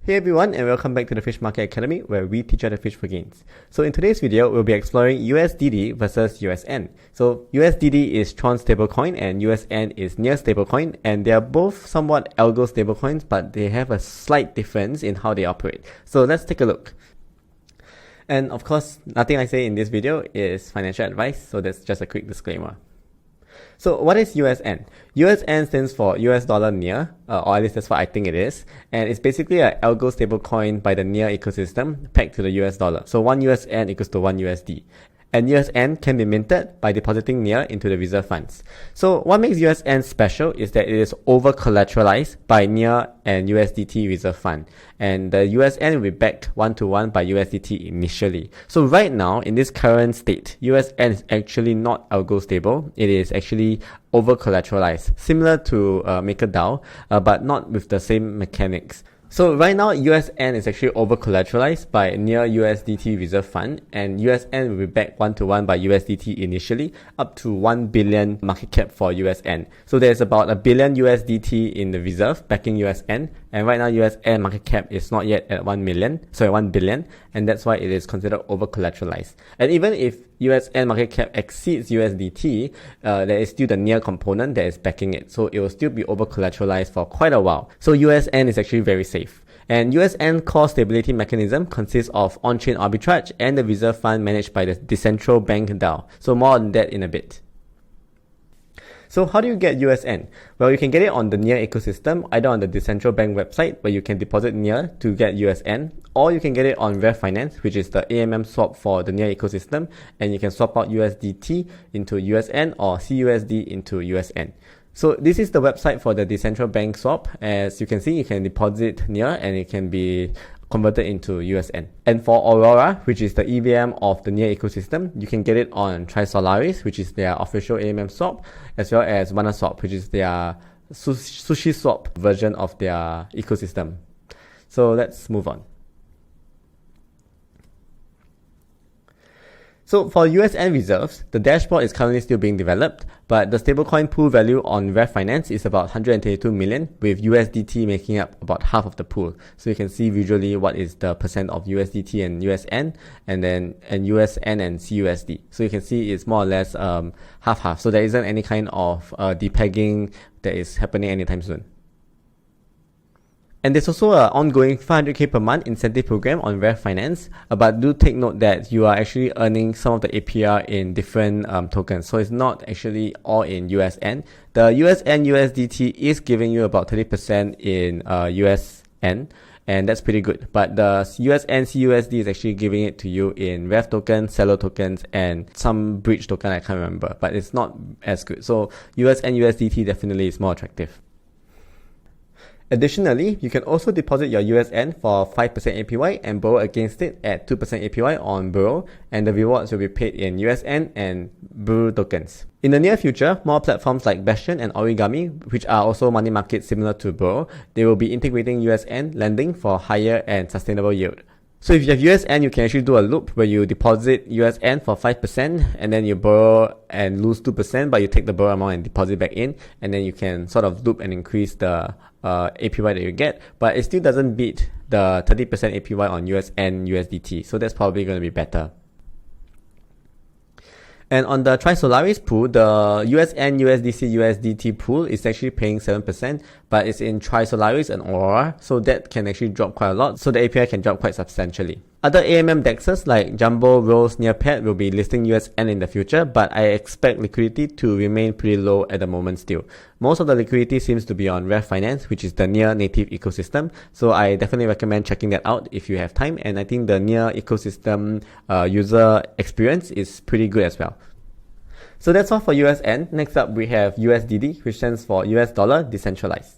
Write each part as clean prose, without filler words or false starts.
Hey everyone, and welcome back to the Fish Market Academy, where we teach how to fish for gains. So in today's video, we'll be exploring USDD versus USN. So USDD is Tron stablecoin and USN is Near stablecoin, and they are both somewhat Algo stablecoins, but they have a slight difference in how they operate. So let's take a look. And of course, nothing I say in this video is financial advice, so that's just a quick disclaimer. So what is USN? USN stands for US dollar near, or at least that's what I think it is. And it's basically an algo stablecoin by the near ecosystem pegged to the US dollar. So 1 USN equals to 1 USD. And USN can be minted by depositing near into the reserve funds. So what makes USN special is that it is over collateralized by near and USDT reserve fund. And the USN will be backed 1-to-1 by USDT initially. So right now, in this current state, USN is actually not algo stable. It is actually over collateralized, similar to MakerDAO, but not with the same mechanics. So right now, USN is actually over collateralized by near USDT reserve fund, and USN will be backed 1-to-1 by USDT initially, up to 1 billion market cap for USN. So there's about a billion USDT in the reserve backing USN, and right now USN market cap is not yet at 1 billion, and that's why it is considered over collateralized. And even if USN market cap exceeds USDT, there is still the near component that is backing it. So it will still be over collateralized for quite a while. So USN is actually very safe. And USN core stability mechanism consists of on-chain arbitrage and the reserve fund managed by the decentralized bank DAO. So more on that in a bit. So how do you get USN? Well, you can get it on the Near ecosystem, either on the decentralized bank website where you can deposit Near to get USN, or you can get it on Finance, which is the AMM swap for the Near ecosystem, and you can swap out USDT into USN or CUSD into USN. So this is the website for the decentralized bank swap. As you can see, you can deposit Near and it can be converted into USN. And for Aurora, which is the EVM of the Near ecosystem, you can get it on Trisolaris, which is their official AMM swap, as well as WanaSwap, which is their sushi swap version of their ecosystem. So let's move on. So for USN reserves, the dashboard is currently still being developed, but the stablecoin pool value on Finance is about 122 million, with USDT making up about half of the pool. So you can see visually what is the percent of USDT and USN, and USN and CUSD. So you can see it's more or less half-half. So there isn't any kind of depegging that is happening anytime soon. And there's also an ongoing 500k per month incentive program on Finance, but do take note that you are actually earning some of the APR in different tokens. So it's not actually all in USN. The USN USDT is giving you about 30% in USN, and that's pretty good. But the USN CUSD is actually giving it to you in REF tokens, Cello tokens, and some bridge token, I can't remember, but it's not as good. So USN USDT definitely is more attractive. Additionally, you can also deposit your USN for 5% APY and borrow against it at 2% APY on Burrow, and the rewards will be paid in USN and Burrow tokens. In the near future, more platforms like Bastion and Origami, which are also money markets similar to Burrow, they will be integrating USN lending for higher and sustainable yield. So if you have USN, you can actually do a loop where you deposit USN for 5% and then you borrow and lose 2%, but you take the borrow amount and deposit back in, and then you can sort of loop and increase the APY that you get, but it still doesn't beat the 30% APY on USN USDT, so that's probably going to be better. And on the Trisolaris pool, the USN USDC USDT pool is actually paying 7%, but it's in Trisolaris and Aurora, so that can actually drop quite a lot, so the API can drop quite substantially. Other AMM DEXs like Jumbo, Rose, Nearpad will be listing USN in the future, but I expect liquidity to remain pretty low at the moment still. Most of the liquidity seems to be on Finance, which is the Near native ecosystem, so I definitely recommend checking that out if you have time, and I think the Near ecosystem user experience is pretty good as well. So that's all for USN. Next up we have USDD, which stands for US dollar decentralized.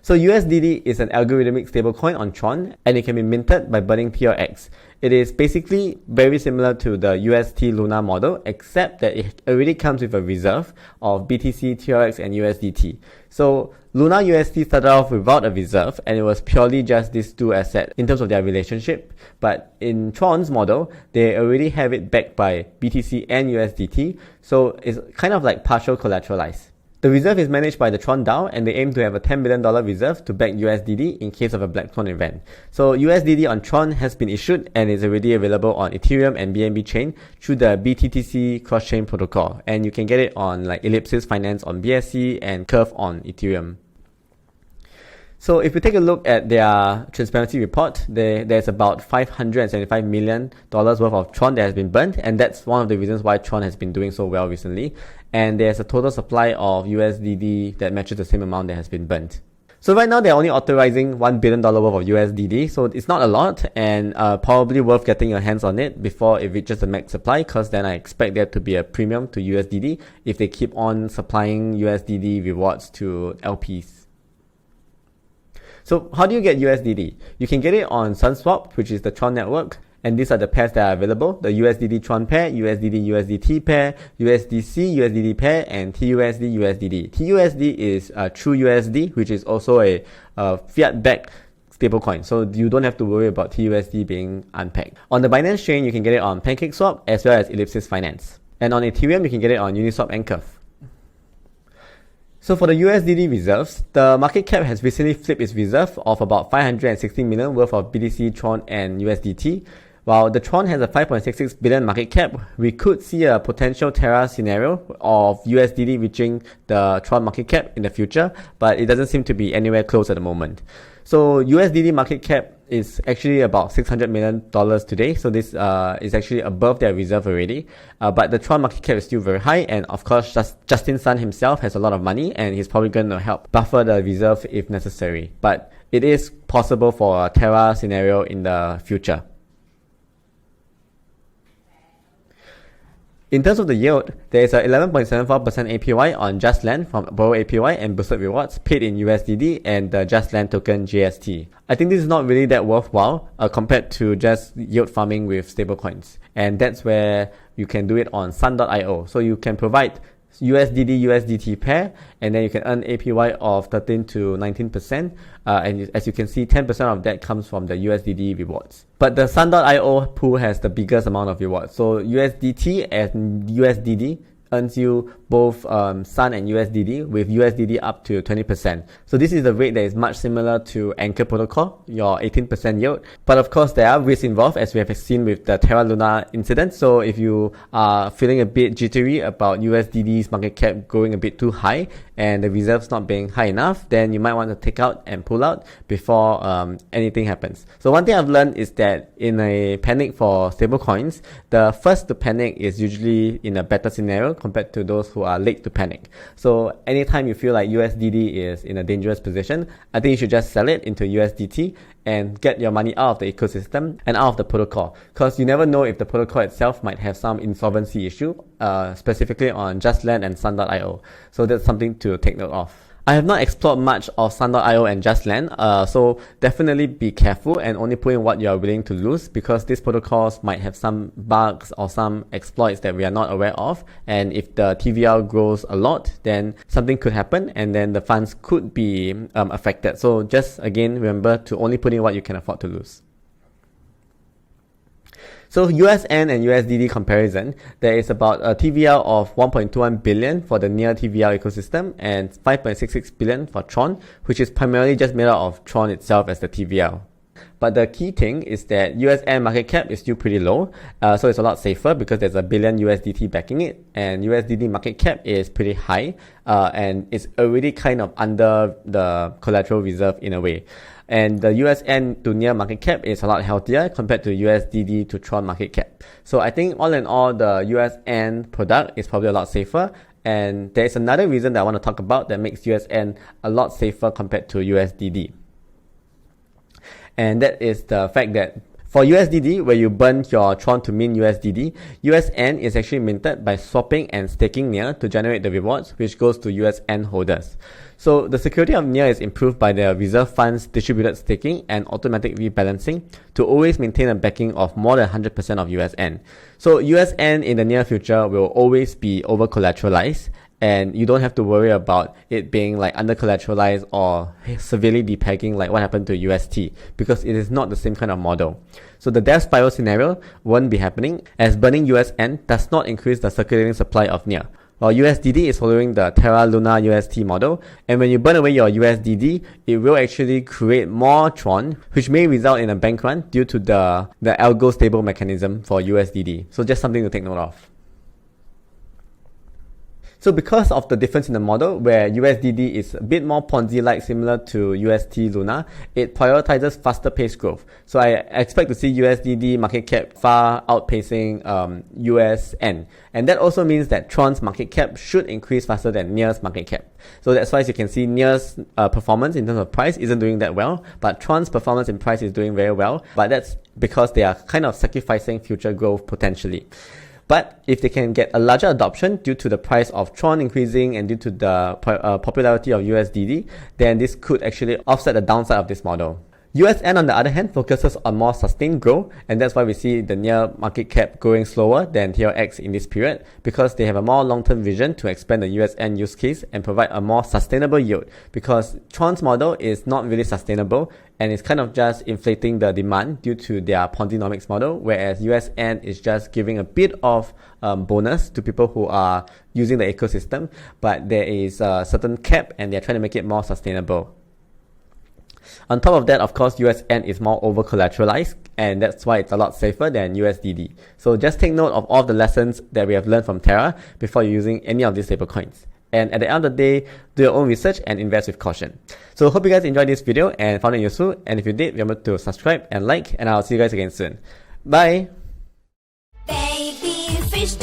So USDD is an algorithmic stablecoin on Tron, and it can be minted by burning TRX. It is basically very similar to the UST Luna model, except that it already comes with a reserve of BTC, TRX, and USDT. So Luna UST started off without a reserve, and it was purely just these two assets in terms of their relationship. But in Tron's model, they already have it backed by BTC and USDT, so it's kind of like partial collateralized. The reserve is managed by the Tron DAO, and they aim to have a $10 billion reserve to back USDD in case of a Black Swan event. So USDD on Tron has been issued and is already available on Ethereum and BNB chain through the BTTC cross-chain protocol, and you can get it on like Ellipsis Finance on BSC and Curve on Ethereum. So if we take a look at their transparency report, there's about $575 million worth of Tron that has been burnt, and that's one of the reasons why Tron has been doing so well recently. And there's a total supply of USDD that matches the same amount that has been burnt. So right now they're only authorizing $1 billion worth of USDD, so it's not a lot, and probably worth getting your hands on it before it reaches the max supply, because then I expect there to be a premium to USDD if they keep on supplying USDD rewards to LPs. So how do you get USDD? You can get it on SunSwap, which is the Tron network, and these are the pairs that are available: the USDD Tron pair, USDD USDT pair, USDC USDD pair, and TUSD USDD. TUSD is True USD, which is also a fiat-backed stablecoin, so you don't have to worry about TUSD being unpacked. On the Binance chain, you can get it on PancakeSwap as well as Ellipsis Finance, and on Ethereum, you can get it on Uniswap and Curve. So for the USDD reserves, the market cap has recently flipped its reserve of about 560 million worth of BTC, Tron and USDT. While the Tron has a 5.66 billion market cap, we could see a potential Terra scenario of USDD reaching the Tron market cap in the future, but it doesn't seem to be anywhere close at the moment. So USDD market cap is actually about $600 million today, so this is actually above their reserve already. But the Tron market cap is still very high, and of course Justin Sun himself has a lot of money, and he's probably going to help buffer the reserve if necessary. But it is possible for a Terra scenario in the future. In terms of the yield, there is a 11.74% APY on Just Land from Borrow APY and Boosted Rewards paid in USDD and the Just Land token JST. I think this is not really that worthwhile compared to just yield farming with stablecoins. And that's where you can do it on Sun.io. So you can provide USDD USDT pair, and then you can earn APY of 13 to 19%, and as you can see, 10% of that comes from the USDD rewards. But the Sun.io pool has the biggest amount of rewards, so USDT and USDD earns you both Sun and USDD, with USDD up to 20%. So this is the rate that is much similar to Anchor Protocol, your 18% yield. But of course, there are risks involved, as we have seen with the Terra Luna incident. So if you are feeling a bit jittery about USDD's market cap going a bit too high and the reserves not being high enough, then you might want to take out and pull out before anything happens. So one thing I've learned is that in a panic for stablecoins, the first to panic is usually in a better scenario compared to those who are late to panic. So anytime you feel like USDD is in a dangerous position, I think you should just sell it into USDT and get your money out of the ecosystem and out of the protocol, because you never know if the protocol itself might have some insolvency issue, specifically on Just Land and Sun.io. So that's something to take note of. I have not explored much of Sun.io and Just Land, so definitely be careful and only put in what you are willing to lose, because these protocols might have some bugs or some exploits that we are not aware of, and if the TVL grows a lot, then something could happen and then the funds could be affected. So just again, remember to only put in what you can afford to lose. So USN and USDD comparison, there is about a TVL of 1.21 billion for the near TVL ecosystem and 5.66 billion for Tron, which is primarily just made out of Tron itself as the TVL. But the key thing is that USN market cap is still pretty low, so it's a lot safer because there's a billion USDT backing it, and USDD market cap is pretty high, and it's already kind of under the collateral reserve in a way. And the USN to near market cap is a lot healthier compared to USDD to Tron market cap. So I think all in all, the USN product is probably a lot safer. And there is another reason that I want to talk about that makes USN a lot safer compared to USDD. And that is the fact that for USDD, where you burn your Tron to mint USDD, USN is actually minted by swapping and staking near to generate the rewards, which goes to USN holders. So the security of near is improved by the reserve funds distributed staking and automatic rebalancing to always maintain a backing of more than 100% of USN. So USN in the near future will always be over collateralized, and you don't have to worry about it being like under collateralized or severely depegging like what happened to UST, because it is not the same kind of model. So the death spiral scenario won't be happening, as burning USN does not increase the circulating supply of near. while USDD is following the Terra Luna UST model, and when you burn away your USDD, it will actually create more Tron, which may result in a bank run due to the Algo stable mechanism for USDD. So just something to take note of. So because of the difference in the model, where USDD is a bit more Ponzi-like similar to UST Luna, it prioritizes faster paced growth. So I expect to see USDD market cap far outpacing USN. And that also means that Tron's market cap should increase faster than NEAR's market cap. So that's why, as you can see, NEAR's performance in terms of price isn't doing that well, but Tron's performance in price is doing very well. But that's because they are kind of sacrificing future growth potentially. But if they can get a larger adoption due to the price of Tron increasing and due to the popularity of USDD, then this could actually offset the downside of this model. USN, on the other hand, focuses on more sustained growth, and that's why we see the NEAR market cap growing slower than TRX in this period, because they have a more long-term vision to expand the USN use case and provide a more sustainable yield, because Tron's model is not really sustainable and it's kind of just inflating the demand due to their Ponzi-nomics model, whereas USN is just giving a bit of bonus to people who are using the ecosystem, but there is a certain cap and they're trying to make it more sustainable. On top of that, of course, USN is more over-collateralized, and that's why it's a lot safer than USDD. So just take note of all the lessons that we have learned from Terra before you're using any of these stablecoins. And at the end of the day, do your own research and invest with caution. So hope you guys enjoyed this video and found it useful. And if you did, remember to subscribe and like, and I'll see you guys again soon. Bye! Baby fish